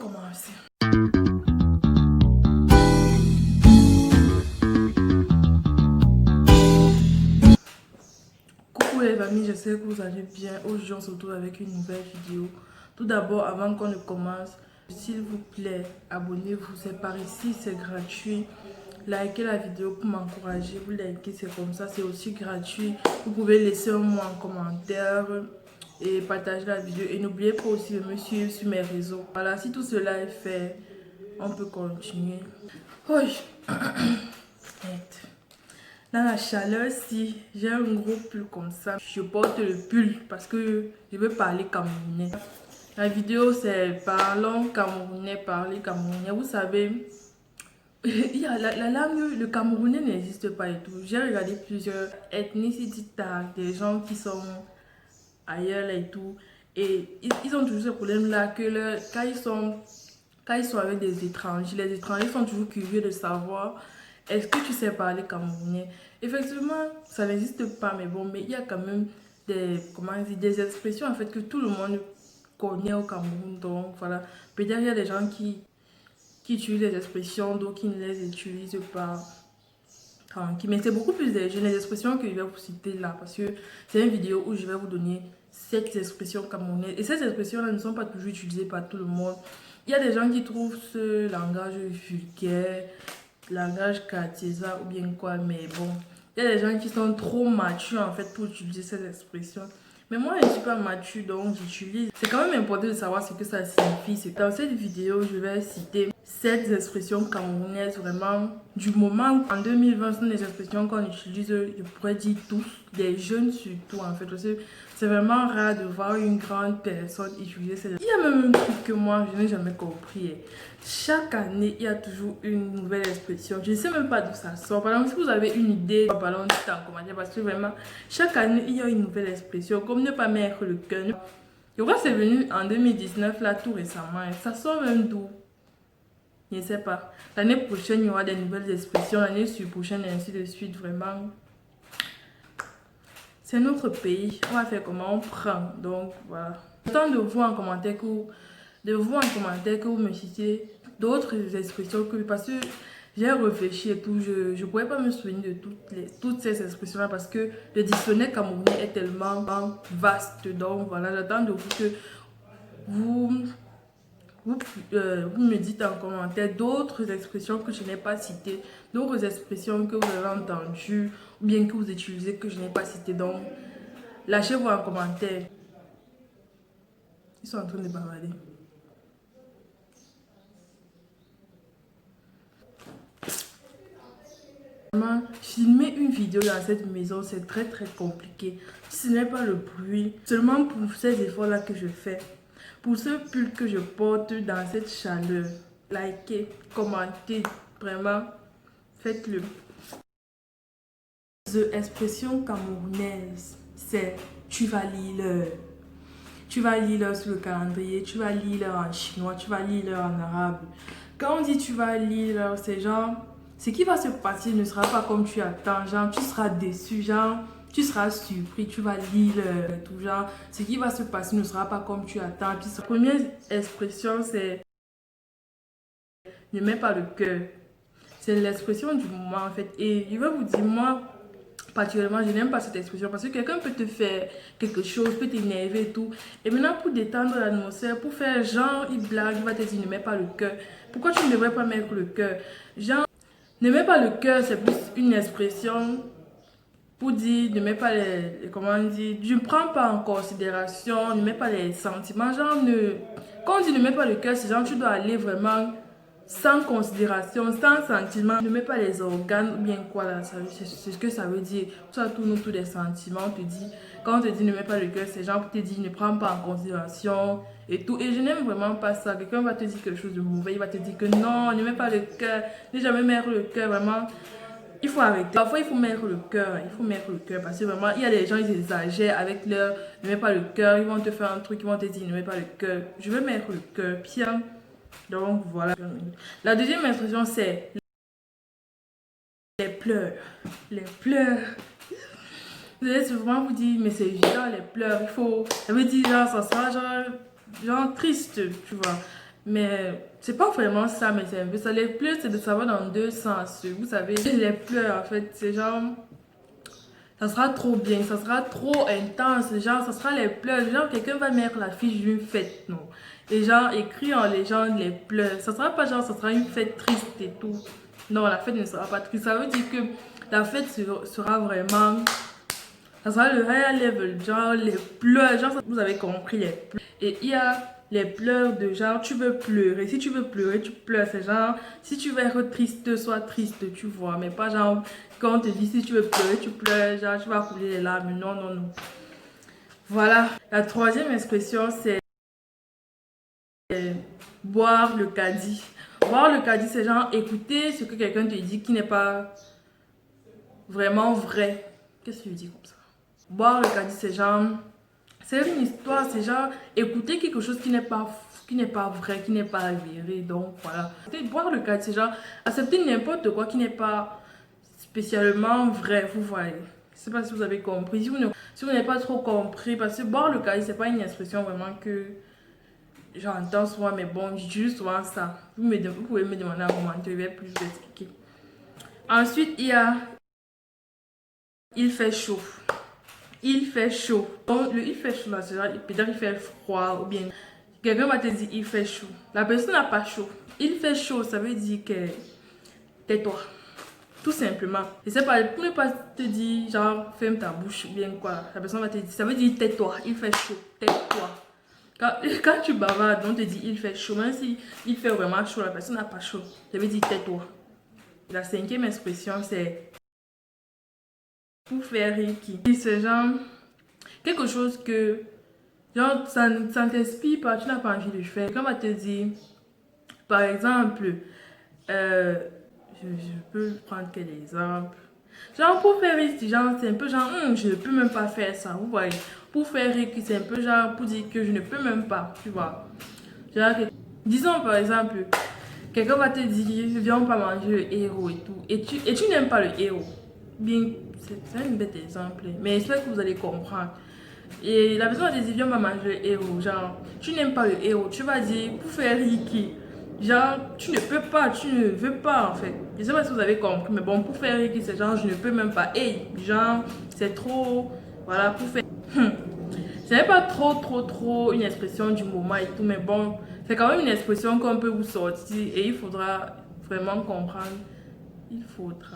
commencer. Coucou les amis, j'espère que vous allez bien. Aujourd'hui, on se retrouve avec une nouvelle vidéo. Tout d'abord, avant qu'on ne commence, s'il vous plaît, abonnez-vous. C'est par ici, c'est gratuit. Likez la vidéo pour m'encourager. Vous likez, c'est comme ça, c'est aussi gratuit. Vous pouvez laisser un mot en commentaire et partager la vidéo. Et n'oubliez pas aussi de me suivre sur mes réseaux. Voilà, si tout cela est fait, on peut continuer. Oui. Dans la chaleur, si j'ai un gros pull comme ça, je porte le pull parce que je veux parler camerounais. La vidéo, c'est parlons camerounais, parler camerounais. Vous savez, il y a la langue, le camerounais n'existe pas et tout. J'ai regardé plusieurs ethnicités, des gens qui sont ailleurs là et tout. Et ils ont toujours ce problème-là que quand ils sont avec des étrangers, les étrangers sont toujours curieux de savoir est-ce que tu sais parler camerounais. Effectivement, ça n'existe pas, mais bon, mais il y a quand même comment dire, des expressions en fait que tout le monde connaît au Cameroun. Donc voilà, peut-être il y a des gens qui utilisent les expressions, d'autres qui ne les utilisent pas. Tranquille. Mais c'est beaucoup plus des jeunes, les expressions que je vais vous citer là, parce que c'est une vidéo où je vais vous donner 7 expressions camerounaises. Et ces expressions-là ne sont pas toujours utilisées par tout le monde. Il y a des gens qui trouvent ce langage vulgaire, langage cartésien ou bien quoi, mais bon. Il y a des gens qui sont trop matures en fait pour utiliser ces expressions. Mais moi, je ne suis pas mature, donc j'utilise. C'est quand même important de savoir ce que ça signifie. Dans cette vidéo, je vais citer 7 expressions camerounaises vraiment du moment. En 2020, ce sont des expressions qu'on utilise, je pourrais dire tous, des jeunes surtout en fait. Parce que c'est vraiment rare de voir une grande personne utiliser ces expressions. Il y a même un truc que moi, je n'ai jamais compris. Chaque année, il y a toujours une nouvelle expression. Je ne sais même pas d'où ça sort. Par exemple, si vous avez une idée, ballon de temps en commentaire parce que vraiment, chaque année, il y a une nouvelle expression. Comme ne pas mettre le cœur. Je crois que c'est venu en 2019, là, tout récemment. Ça sort même d'où? Je ne sais pas. L'année prochaine, il y aura des nouvelles expressions. L'année prochaine, et ainsi de suite. Vraiment, c'est notre pays. On va faire comment on prend. Donc, voilà. J'attends de vous en commentaire que vous me citez d'autres expressions que parce que j'ai réfléchi et tout, je ne pourrais pas me souvenir de toutes ces expressions-là parce que le dictionnaire camerounais est tellement vaste. Donc voilà, j'attends de vous que vous me dites en commentaire d'autres expressions que je n'ai pas citées, d'autres expressions que vous avez entendues ou bien que vous utilisez que je n'ai pas citées. Donc, lâchez-vous en commentaire. Ils sont en train de bavarder. Filmer une vidéo dans cette maison, c'est très compliqué. Ce n'est pas le bruit, seulement pour ces efforts-là que je fais. Pour ce pull que je porte dans cette chaleur, likez, commentez, vraiment, faites-le. L'expression camerounaise, c'est tu vas lire l'heure. Tu vas lire l'heure sur le calendrier, tu vas lire l'heure en chinois, tu vas lire l'heure en arabe. Quand on dit tu vas lire l'heure, c'est genre, ce qui va se passer ne sera pas comme tu attends, genre tu seras déçu, genre tu seras surpris, tu vas lire l'heure, tout genre, ce qui va se passer ne sera pas comme tu attends. Puis, la première expression c'est ne mets pas le cœur. C'est l'expression du moment en fait. Et je vais vous dire, moi, particulièrement, je n'aime pas cette expression parce que quelqu'un peut te faire quelque chose, peut t'énerver et tout. Et maintenant, pour détendre l'atmosphère, pour faire genre, il blague, il va te dire ne mets pas le cœur. Pourquoi tu ne devrais pas mettre le cœur? Genre, ne mets pas le cœur, c'est plus une expression pour dire ne mets pas comment dire, je ne prends pas en considération, ne mets pas les sentiments. Genre, quand on dit ne mets pas le cœur, c'est genre tu dois aller vraiment sans considération, sans sentiment, ne mets pas les organes ou bien quoi là, c'est ce que ça veut dire. Ça tourne autour des sentiments, on te dit, quand on te dit ne mets pas le cœur, c'est genre pour te dire ne prends pas en considération et tout. Et je n'aime vraiment pas ça. Quelqu'un va te dire quelque chose de mauvais, il va te dire que non, ne mets pas le cœur, ne jamais mettre le cœur, vraiment. Il faut arrêter. Parfois, il faut mettre le cœur. Il faut mettre le cœur parce que vraiment, il y a des gens, ils exagèrent avec leur ne mets pas le cœur. Ils vont te faire un truc, ils vont te dire ne mets pas le cœur. Je veux mettre le cœur. Bien. Donc voilà. La deuxième expression c'est les pleurs. Les pleurs. Vous allez souvent vous dire mais c'est évident les pleurs. Il faut. Ça veut dire genre ça sera genre triste, tu vois. Mais c'est pas vraiment ça, mais c'est un peu ça. Les pleurs, c'est de savoir dans deux sens. Vous savez, les pleurs, en fait, c'est genre, ça sera trop bien, ça sera trop intense. Genre, ça sera les pleurs. Genre, quelqu'un va mettre la fiche d'une fête, non? Et genre, écrit en légende les pleurs. Ça sera pas genre, ça sera une fête triste et tout. Non, la fête ne sera pas triste. Ça veut dire que la fête sera vraiment, ça sera le high level, genre les pleurs, genre vous avez compris les pleurs. Et il y a les pleurs de genre tu veux pleurer, si tu veux pleurer tu pleures, c'est genre si tu veux être triste, sois triste, tu vois, mais pas genre quand on te dit si tu veux pleurer tu pleures, genre tu vas couler les larmes, non non non. Voilà, la troisième expression c'est boire le caddie. Boire le caddie c'est genre écouter ce que quelqu'un te dit qui n'est pas vraiment vrai. Qu'est-ce que je dis comme ça? Boire le caddie, c'est genre, c'est une histoire, c'est genre écouter quelque chose qui n'est pas vrai, qui n'est pas avéré. Donc voilà. Boire le caddie, c'est genre accepter n'importe quoi qui n'est pas spécialement vrai. Vous voyez. Je sais pas si vous avez compris. Si vous n'avez pas trop compris, parce que boire le caddie, c'est pas une expression vraiment que j'entends souvent, mais bon, j'utilise souvent ça. Vous pouvez me demander en commentaire, je vais plus vous expliquer. Ensuite, il y a il fait chaud. Il fait chaud. Donc, le il fait chaud, là, c'est genre, peut-être il fait froid ou bien quelqu'un va te dire il fait chaud. La personne n'a pas chaud. Il fait chaud, ça veut dire que tais-toi. Tout simplement. Je sais pas, pour ne pas te dire genre ferme ta bouche ou bien quoi. La personne va te dire, ça veut dire tais-toi, il fait chaud, tais-toi. Quand tu bavardes, on te dit il fait chaud. Même si il fait vraiment chaud, la personne n'a pas chaud. Ça veut dire tais-toi. La cinquième expression, c'est pour faire Reiki. C'est genre quelque chose que genre ça ne t'inspire pas, tu n'as pas envie de faire. Quand on va te dire, par exemple, je peux prendre quel exemple? Genre pour faire Reiki, genre c'est un peu genre je ne peux même pas faire ça, vous voyez. Pour faire Reiki, c'est un peu genre pour dire que je ne peux même pas, tu vois. Genre, disons par exemple, quelqu'un va te dire, viens pas manger le héros et tout. Et tu n'aimes pas le héros. Bien, c'est un bête exemple. Mais j'espère que vous allez comprendre. Et la personne va te dire, viens pas manger le héros. Genre, tu n'aimes pas le héros. Tu vas dire, pour faire Ricky. Genre, tu ne peux pas, tu ne veux pas en fait. Je sais pas si vous avez compris. Mais bon, pour faire Ricky, c'est genre, je ne peux même pas. Hey, genre, c'est trop. Voilà, pour faire. Ce n'est pas trop une expression du moment et tout, mais bon, c'est quand même une expression qu'on peut vous sortir et il faudra vraiment comprendre. Faudrait.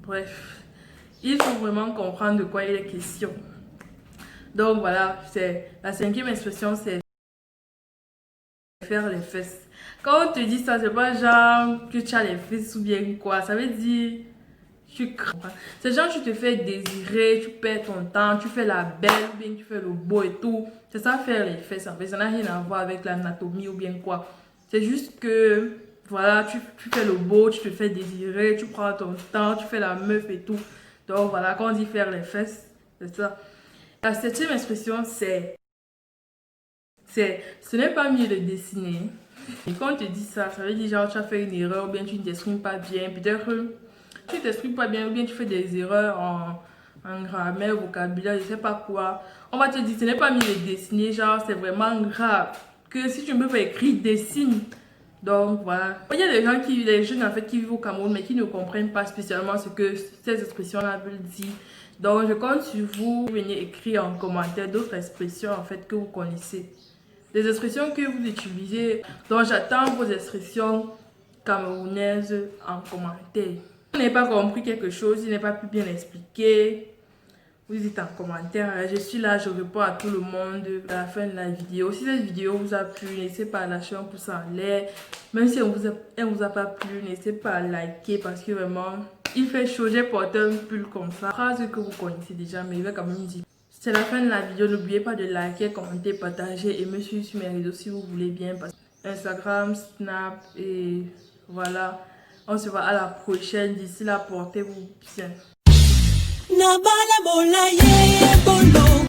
Bref, il faut vraiment comprendre de quoi il est question. Donc voilà, c'est la cinquième expression, c'est faire les fesses. Quand on te dit ça, c'est pas genre que tu as les fesses ou bien quoi, ça veut dire tu crains. C'est genre tu te fais désirer, tu perds ton temps, tu fais la belle ou bien tu fais le beau et tout. C'est ça faire les fesses en fait, ça n'a rien à voir avec l'anatomie ou bien quoi. C'est juste que voilà, tu fais le beau, tu te fais désirer, tu prends ton temps, tu fais la meuf et tout. Donc voilà, quand on dit faire les fesses, c'est ça. La septième expression, ce n'est pas mieux de dessiner. Et quand on te dit ça, ça veut dire genre tu as fait une erreur ou bien tu ne t'exprimes pas bien. Peut-être tu ne t'exprimes pas bien ou bien tu fais des erreurs en grammaire, vocabulaire, je sais pas quoi. On va te dire ce n'est pas mieux de dessiner, genre c'est vraiment grave. Que si tu ne peux pas écrire, dessine. Donc voilà. Il y a des gens les jeunes en fait qui vivent au Cameroun mais qui ne comprennent pas spécialement ce que ces expressions-là veulent dire. Donc je compte sur vous, venez écrire en commentaire d'autres expressions en fait que vous connaissez. Des expressions que vous utilisez. Donc j'attends vos expressions camerounaises en commentaire. Si vous n'avez pas compris quelque chose, si vous n'avez pas pu bien expliquer, vous dites en commentaire. Je suis là, je réponds à tout le monde à la fin de la vidéo. Si cette vidéo vous a plu, n'hésitez pas à lâcher un pouce en l'air. Même si elle vous a pas plu, n'hésitez pas à liker parce que vraiment, il fait chaud. J'ai porté un pull comme ça. Phrase que vous connaissez déjà, mais il va quand même dire. C'est la fin de la vidéo. N'oubliez pas de liker, commenter, partager et me suivre sur mes réseaux si vous voulez bien. Instagram, Snap et voilà. On se voit à la prochaine. D'ici là, portez-vous bien.